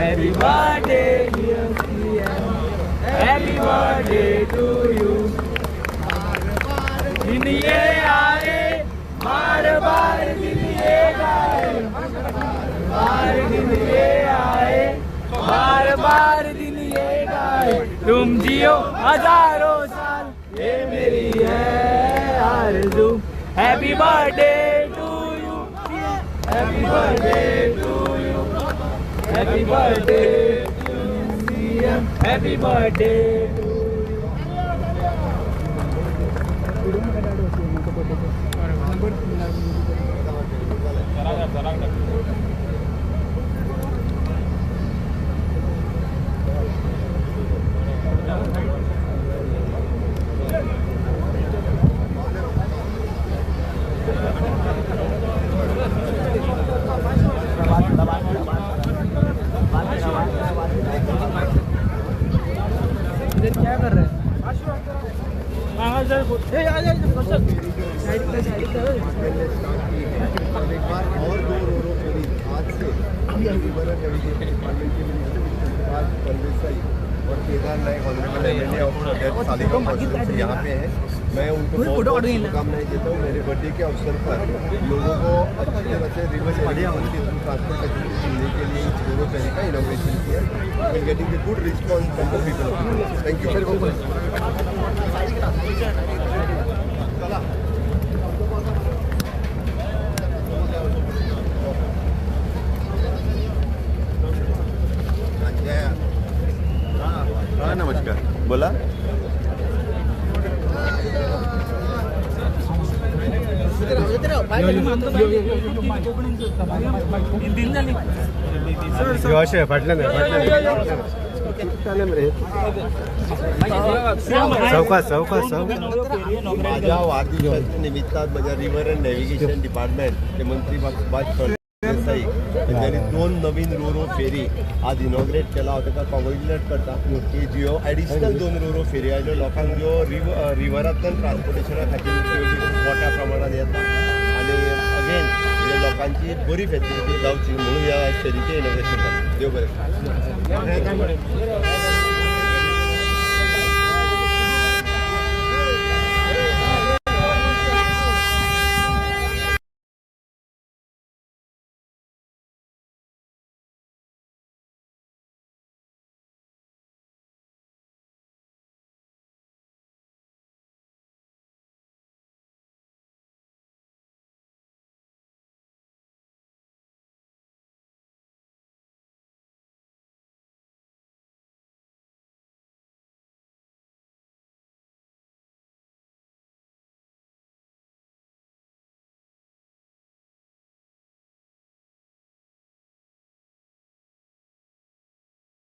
Happy birthday, dear CM. Happy birthday to you. दिन ये आए, बार बार दिन ये गाए, बार दिन ये आए, बार बार दिन ये गाए। तुम जियो हजारों साल, ये मेरी है आरज़ू। Happy birthday to you. Happy birthday to you. Happy birthday to CM. Happy birthday to क्या कर रहे हैं? और दो रोरो आज से और Kedar Naik honourable MLA of सालिका यहाँ पे है। मैं उनको बहुत शुभकामनाएं देता हूँ। मेरे बर्थडे के अवसर पर लोगों को अच्छी तरह से रिवर्स ट्रांसपोर्टेशन देने के लिए रोरो फेरी का इनॉग्रेशन किया। We getting a good response from the people. Thank you very much. हाँ नमस्कार, बोला माझ्या वाढदिवसाच्या निमित्तानं माझ्या रिव्हर अँड नॅव्हिगेशन डिपार्टमेंट मंत्री सुभाष देसाई त्यांनी 2 नवीन रोरो फेरी आज इनॉग्रेट केला होता। ताका कॉंग्रॅच्युलेट करता की ज्यो एडिशनल 2 रोरो फेरी आयल्यो लोकांक ज्यो रिव्हरांतल्यान ट्रान्सपोर्टेशना खातीर मोठ्या प्रमाणात येता आनी अगेन लोकांची बरी फॅसिलिटी जावची म्हणून ह्या फेरीचें इनॉग्रेशन जालें। देव बरें।